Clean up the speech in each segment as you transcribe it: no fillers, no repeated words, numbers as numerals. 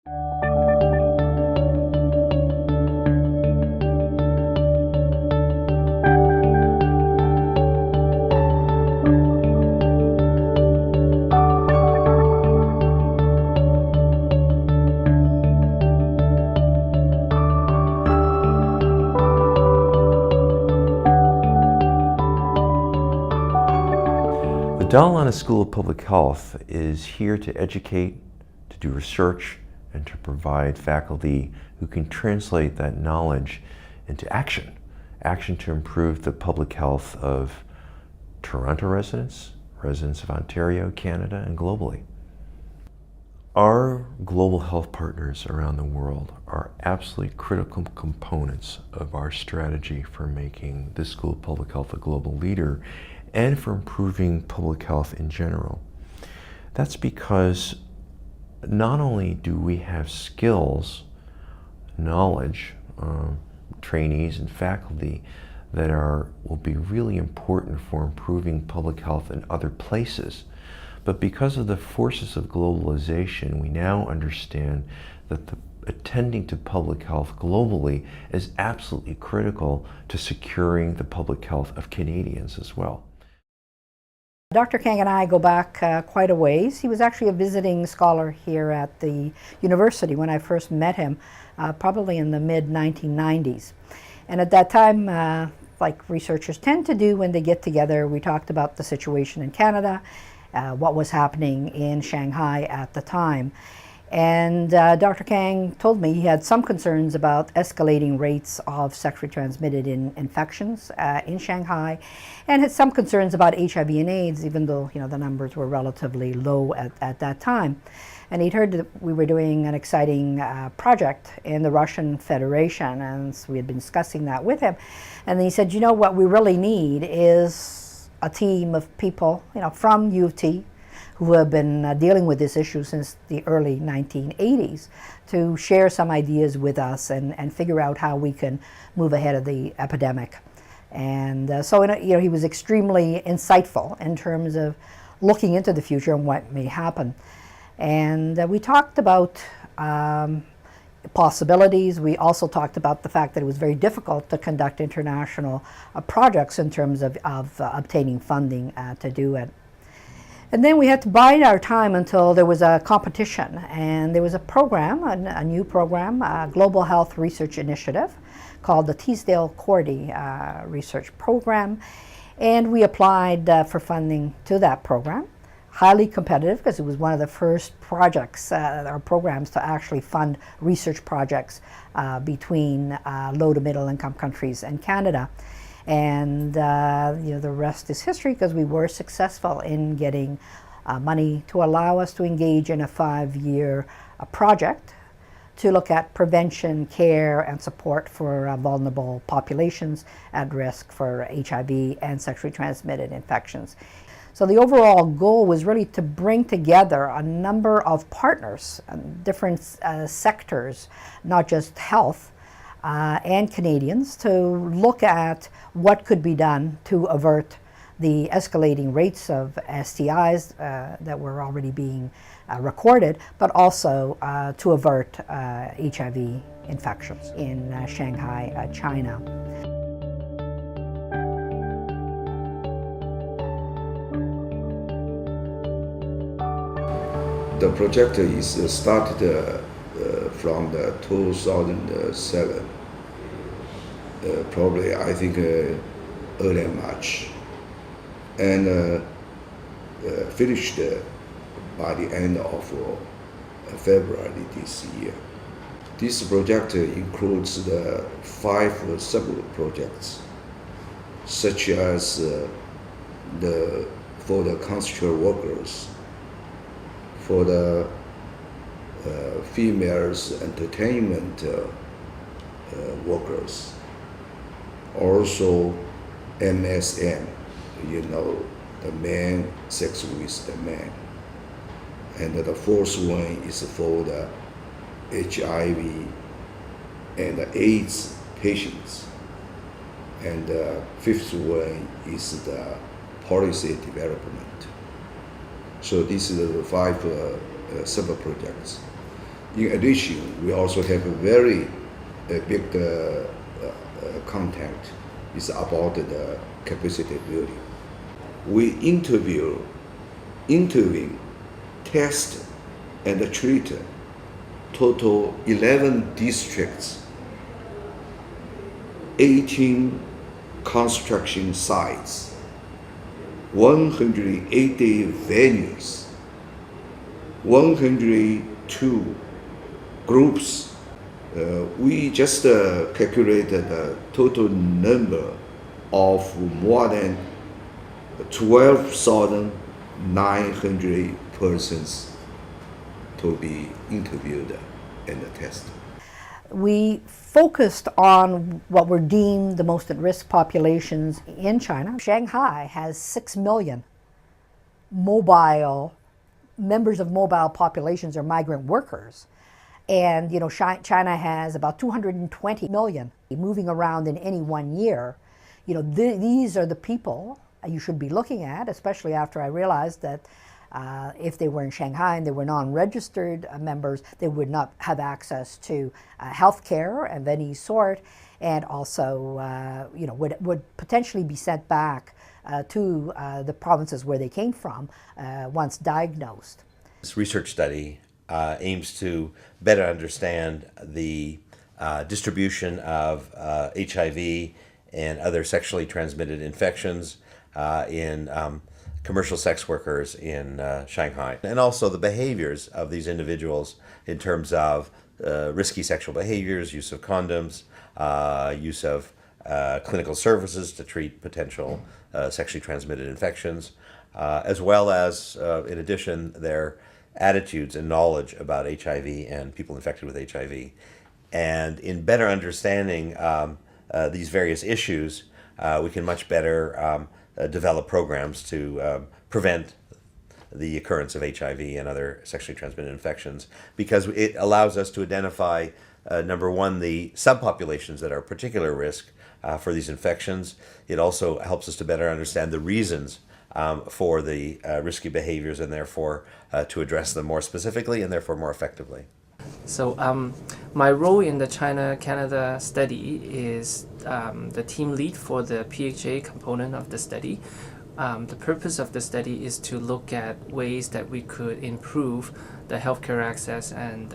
The Dalhousie School of Public Health is here to educate, to do research, and to provide faculty who can translate that knowledge into action. Action to improve the public health of Toronto residents, residents of Ontario, Canada, and globally. Our global health partners around the world are absolutely critical components of our strategy for making the School of Public Health a global leader and for improving public health in general. That's because not only do we have skills, knowledge, trainees and faculty that will be really important for improving public health in other places, but because of the forces of globalization, we now understand that attending to public health globally is absolutely critical to securing the public health of Canadians as well. Dr. Kang and I go back quite a ways. He was actually a visiting scholar here at the university when I first met him, probably in the mid-1990s. And at that time, like researchers tend to do when they get together, we talked about the situation in Canada, what was happening in Shanghai at the time. And Dr. Kang told me he had some concerns about escalating rates of sexually transmitted infections in Shanghai, and had some concerns about HIV and AIDS, even though the numbers were relatively low at that time. And he'd heard that we were doing an exciting project in the Russian Federation, and so we had been discussing that with him. And then he said, what we really need is a team of people, from U of T, who have been dealing with this issue since the early 1980s, to share some ideas with us and figure out how we can move ahead of the epidemic. And so he was extremely insightful in terms of looking into the future and what may happen. And we talked about possibilities. We also talked about the fact that it was very difficult to conduct international projects in terms of obtaining funding to do it. And then we had to bide our time until there was a competition, and there was a program, a new program, a Global Health Research Initiative called the Teasdale-Cordy Research Program, and we applied for funding to that program. Highly competitive because it was one of the first projects or programs to actually fund research projects between low to middle income countries and Canada. And the rest is history, because we were successful in getting money to allow us to engage in a 5-year project to look at prevention, care, and support for vulnerable populations at risk for HIV and sexually transmitted infections. So the overall goal was really to bring together a number of partners, different sectors, not just health, and Canadians, to look at what could be done to avert the escalating rates of STIs that were already being recorded, but also to avert HIV infections in Shanghai, China. The project is started from the 2007, probably I think early March, and finished by the end of February this year. This project includes the 5 sub-projects, such as for the consensual workers, for the females entertainment workers, also MSM, the man, sex with the man. And the 4th one is for the HIV and AIDS patients. And the 5th one is the policy development. So these are the 5 sub-projects. In addition, we also have a very big content is about the capacity building. We intervene, test, and treat total 11 districts, 18 construction sites, 180 venues, 102 groups. We just calculated the total number of more than 12,900 persons to be interviewed and tested. We focused on what were deemed the most at-risk populations in China. Shanghai has 6 million members of mobile populations or migrant workers. And China has about 220 million moving around in any one year. These are the people you should be looking at, especially after I realized that if they were in Shanghai and they were non-registered members, they would not have access to health care of any sort, and also would potentially be sent back to the provinces where they came from once diagnosed. This research study aims to better understand the distribution of HIV and other sexually transmitted infections in commercial sex workers in Shanghai, and also the behaviors of these individuals in terms of risky sexual behaviors, use of condoms, use of clinical services to treat potential sexually transmitted infections, as well as, in addition, their attitudes and knowledge about HIV and people infected with HIV. And in better understanding these various issues, we can much better develop programs to prevent the occurrence of HIV and other sexually transmitted infections, because it allows us to identify, number one, the subpopulations that are particular risk for these infections. It also helps us to better understand the reasons for the risky behaviors, and therefore to address them more specifically and therefore more effectively. So my role in the China-Canada study is the team lead for the PHA component of the study. The purpose of the study is to look at ways that we could improve the healthcare access and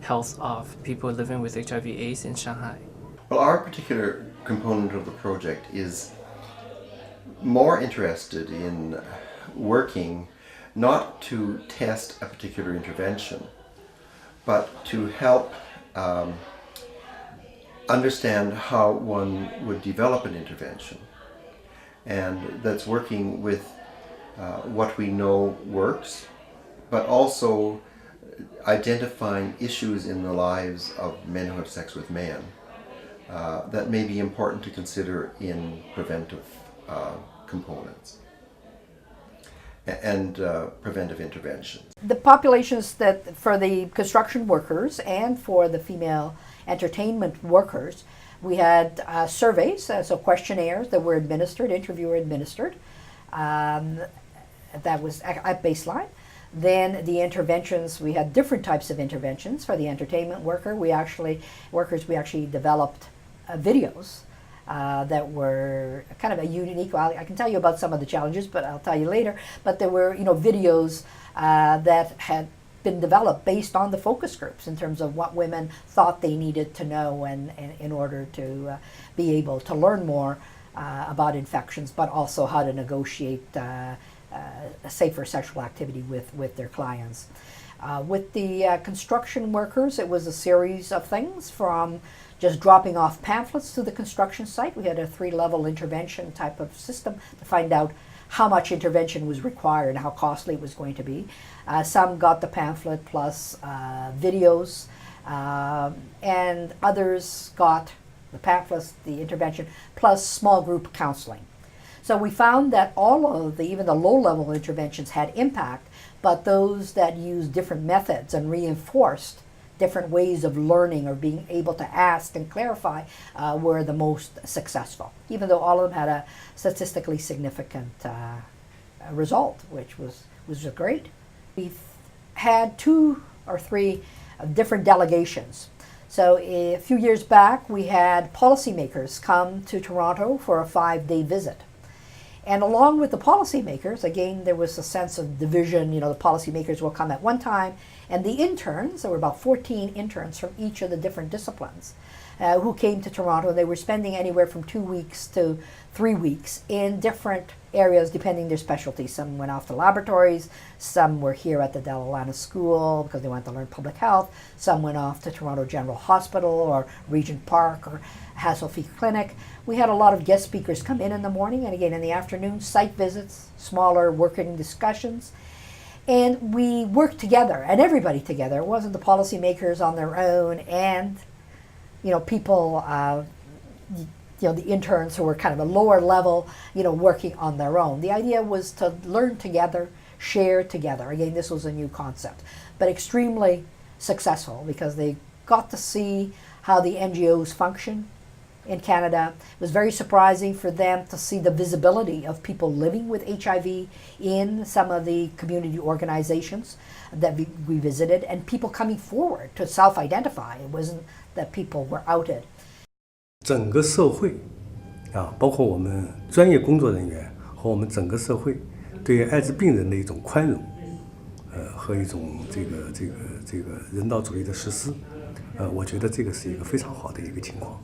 health of people living with HIV/AIDS in Shanghai. Well, our particular component of the project is more interested in working not to test a particular intervention, but to help understand how one would develop an intervention. And that's working with what we know works, but also identifying issues in the lives of men who have sex with men that may be important to consider in preventive components and preventive intervention. The populations that for the construction workers and for the female entertainment workers, we had surveys, so questionnaires that were administered, interviewer administered. That was at baseline. Then the interventions, we had different types of interventions. For the entertainment worker, we actually developed videos that were kind of a unique. Well, I can tell you about some of the challenges, but I'll tell you later. But there were, videos that had been developed based on the focus groups in terms of what women thought they needed to know and in order to be able to learn more about infections, but also how to negotiate a safer sexual activity with their clients. With the construction workers, it was a series of things from just dropping off pamphlets to the construction site. We had a 3-level intervention type of system to find out how much intervention was required and how costly it was going to be. Some got the pamphlet plus videos, and others got the pamphlets, the intervention, plus small group counseling. So we found that all of even the low-level interventions had impact, but those that used different methods and reinforced different ways of learning or being able to ask and clarify were the most successful, even though all of them had a statistically significant result, which was great. We've had 2 or 3 different delegations. So a few years back, we had policymakers come to Toronto for a 5-day visit. And along with the policymakers, again, there was a sense of division. The policymakers will come at one time, and the interns, there were about 14 interns from each of the different disciplines who came to Toronto. They were spending anywhere from 2 weeks to 3 weeks in different areas depending their specialty. Some went off to laboratories, some were here at the Della Lana School because they wanted to learn public health, some went off to Toronto General Hospital or Regent Park or Hasselbeck Clinic. We had a lot of guest speakers come in the morning, and again in the afternoon, site visits, smaller working discussions. And we worked together, and everybody together. It wasn't the policymakers on their own and people, the interns who were kind of a lower level, working on their own. The idea was to learn together, share together. Again, this was a new concept, but extremely successful because they got to see how the NGOs function in Canada. It was very surprising for them to see the visibility of people living with HIV in some of the community organizations that we visited, and people coming forward to self-identify. It wasn't that people were outed. 整个社会包括我们专业工作人员和我们整个社会对艾滋病人的一种宽容和一种这个人道主义的实施我觉得这个是一个非常好的一个情况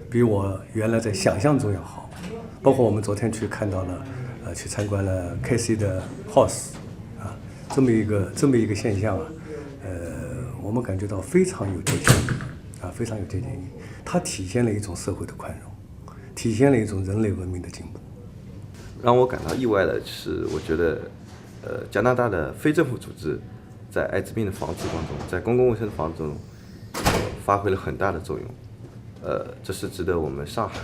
比我原来在想象中要好。包括我们昨天去看到了去参观了 KC 的 house 这么一个现象我们感觉到非常有借鉴意非常有借鉴意义。它体现了一种社会的宽容，体现了一种人类文明的进步。让我感到意外的是，我觉得，加拿大的非政府组织在艾滋病的防治当中，在公共卫生的防治中，发挥了很大的作用。这是值得我们上海，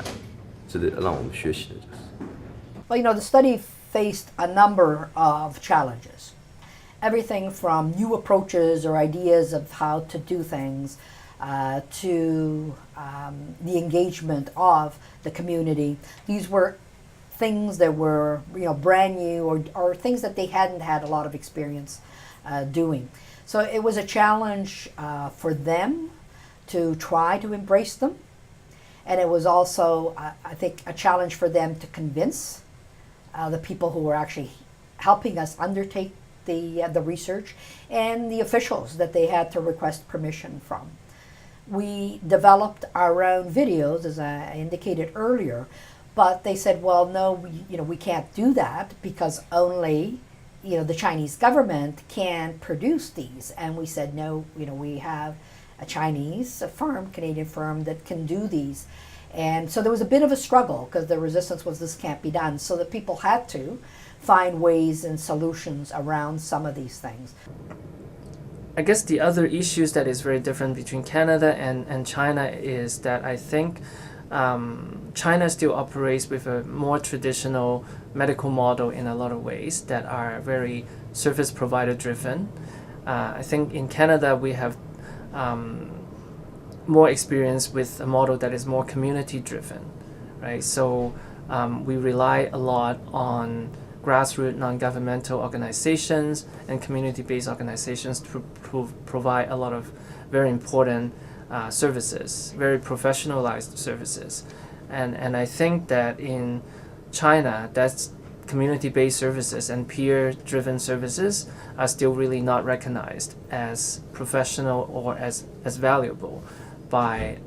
值得让我们学习的。Well, the study faced a number of challenges. Everything from new approaches or ideas of how to do things to the engagement of the community. These were things that were brand new or things that they hadn't had a lot of experience doing. So it was a challenge for them to try to embrace them. And it was also, I think, a challenge for them to convince the people who were actually helping us undertake the research and the officials that they had to request permission from. We developed our own videos, as I indicated earlier, but they said, well, no, we can't do that because only, the Chinese government can produce these. And we said, no, we have a Chinese firm, Canadian firm, that can do these. And so there was a bit of a struggle because the resistance was this can't be done. So the people had to find ways and solutions around some of these things. I guess the other issues that is very different between Canada and China is that I think China still operates with a more traditional medical model in a lot of ways that are very service provider driven. I think in Canada we have more experience with a model that is more community driven, right? So we rely a lot on grassroots non-governmental organizations and community-based organizations to provide a lot of very important services, very professionalized services. And I think that in China, that's community-based services and peer-driven services are still really not recognized as professional or as valuable by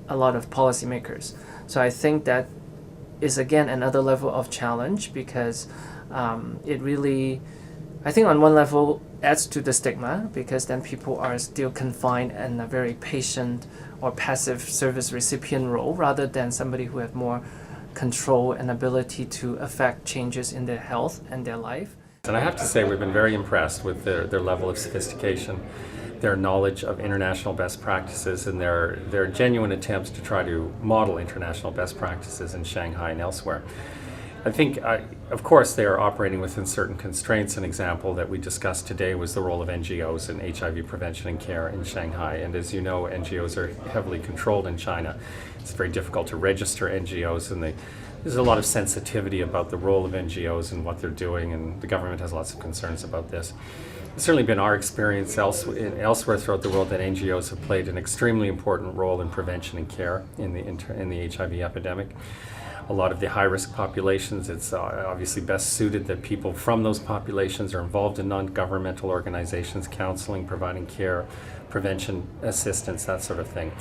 a lot of policymakers. So I think that is again another level of challenge because it really, I think on one level adds to the stigma because then people are still confined in a very patient or passive service recipient role rather than somebody who has more control and ability to affect changes in their health and their life. And I have to say we've been very impressed with their level of sophistication, their knowledge of international best practices, and their genuine attempts to try to model international best practices in Shanghai and elsewhere. I think, of course, they are operating within certain constraints. An example that we discussed today was the role of NGOs in HIV prevention and care in Shanghai. And as you know, NGOs are heavily controlled in China. It's very difficult to register NGOs, and there's a lot of sensitivity about the role of NGOs and what they're doing, and the government has lots of concerns about this. certainly been our experience elsewhere throughout the world that NGOs have played an extremely important role in prevention and care in the HIV epidemic. A lot of the high-risk populations, it's obviously best suited that people from those populations are involved in non-governmental organizations, counseling, providing care, prevention assistance, that sort of thing.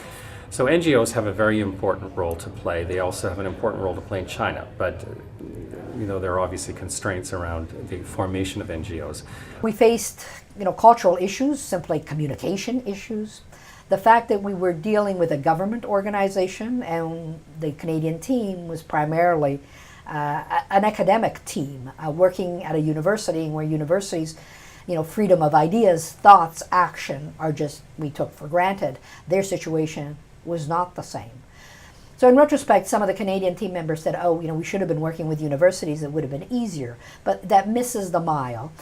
So NGOs have a very important role to play. They also have an important role to play in China, but there are obviously constraints around the formation of NGOs. We faced, cultural issues, simply communication issues. The fact that we were dealing with a government organization and the Canadian team was primarily an academic team working at a university, where universities, freedom of ideas, thoughts, action are just, we took for granted. Their situation was not the same. So in retrospect, some of the Canadian team members said, we should have been working with universities, it would have been easier. But that misses the mile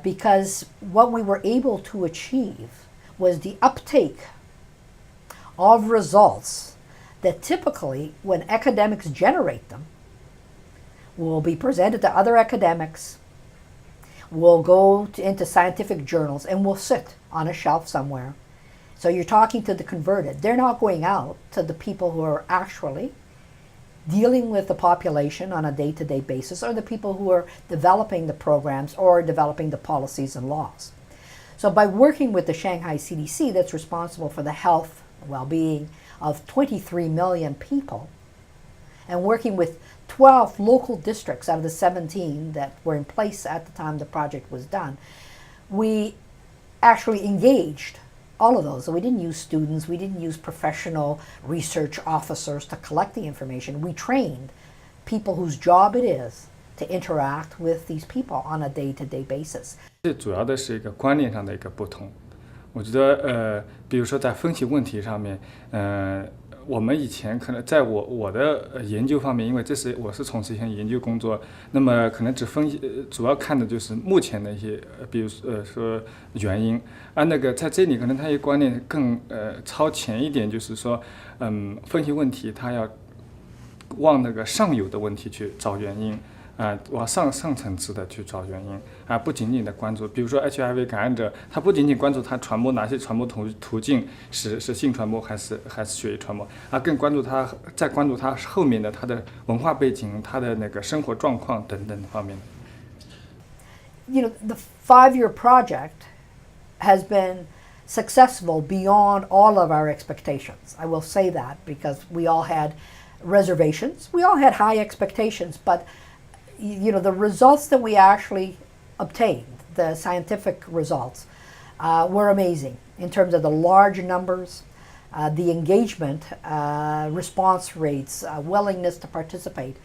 because what we were able to achieve was the uptake of results that typically, when academics generate them, will be presented to other academics, will go into scientific journals, and will sit on a shelf somewhere. So you're talking to the converted. They're not going out to the people who are actually dealing with the population on a day-to-day basis, or the people who are developing the programs or developing the policies and laws. So by working with the Shanghai CDC, that's responsible for the health and well-being of 23 million people, and working with 12 local districts out of the 17 that were in place at the time the project was done, we actually engaged all of those. So we didn't use students, we didn't use professional research officers to collect the information. We trained people whose job it is to interact with these people on a day-to-day basis. 这主要的是一个观念上的一个不同。我觉得比如说在分析问题上面，我们以前可能在我的研究方面，因为我是从事一些研究工作，那么可能只分析主要看的就是目前的一些，比如说原因。那个在这里可能它一观念更超前一点，就是说，分析问题它要往那个上游的问题去找原因。往上层次的去找原因不仅仅的关注，比如说 HIV 感染者，他不仅仅关注他传播哪些传播途径是性传播还是血液传播更关注他后面的他的文化背景、他的那个生活状况等等方面。The 5-year project has been successful beyond all of our expectations. I will say that because we all had reservations, we all had high expectations, but the results that we actually obtained, the scientific results, were amazing in terms of the large numbers, the engagement, response rates, willingness to participate.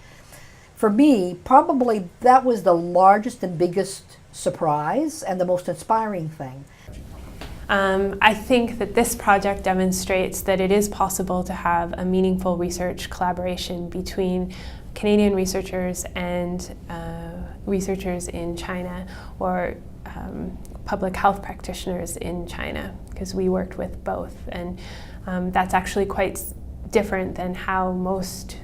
For me, probably that was the largest and biggest surprise and the most inspiring thing. I think that this project demonstrates that it is possible to have a meaningful research collaboration between Canadian researchers and researchers in China, or public health practitioners in China, because we worked with both. And that's actually quite different than how most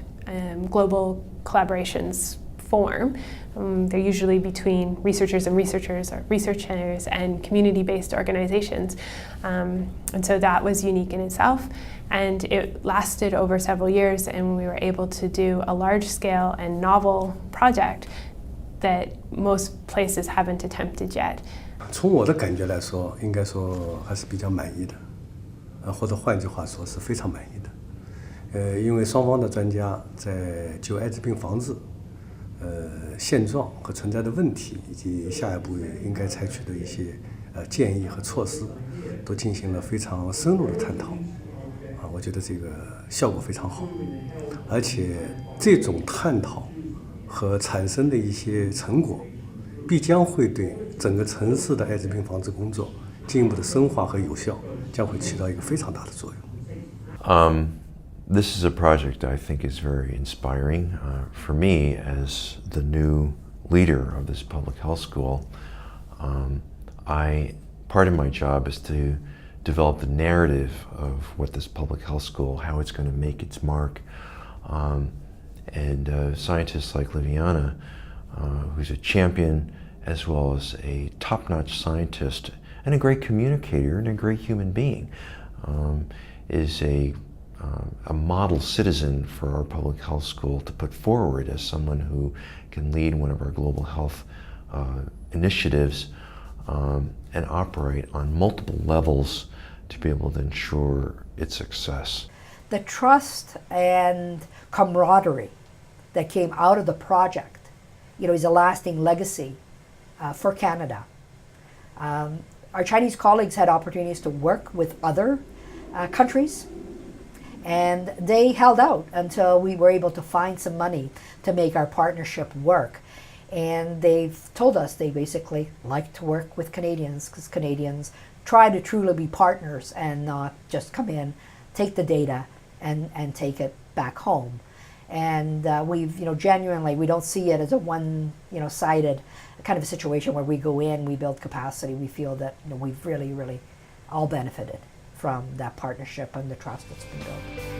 global collaborations form. They're usually between researchers and researchers, or researchers and community-based organizations. And so that was unique in itself. And it lasted over several years, and we were able to do a large-scale and novel project that most places haven't attempted yet. 从我的感觉来说，应该说还是比较满意的，或者换句话说是非常满意的。因为双方的专家在就艾滋病防治现状和存在的问题，以及下一步应该采取的一些建议和措施，都进行了非常深入的探讨。我觉得这个效果非常好，而且这种探讨和产生的一些成果，必将会对整个城市的艾滋病防治工作进一步的深化和有效，将会起到一个非常大的作用。This is a project I think is very inspiring for me as the new leader of this public health school. Part of my job is to develop the narrative of what this public health school, how it's going to make its mark. And scientists like Liviana, who's a champion as well as a top-notch scientist and a great communicator and a great human being, is a model citizen for our public health school to put forward as someone who can lead one of our global health initiatives and operate on multiple levels to be able to ensure its success. The trust and camaraderie that came out of the project, is a lasting legacy for Canada. Our Chinese colleagues had opportunities to work with other countries, and they held out until we were able to find some money to make our partnership work. And they've told us they basically like to work with Canadians because Canadians try to truly be partners and not just come in, take the data, and take it back home. And we've, genuinely, we don't see it as a one-sided kind of a situation where we go in, we build capacity. We feel that we've really, really all benefited from that partnership and the trust that's been built.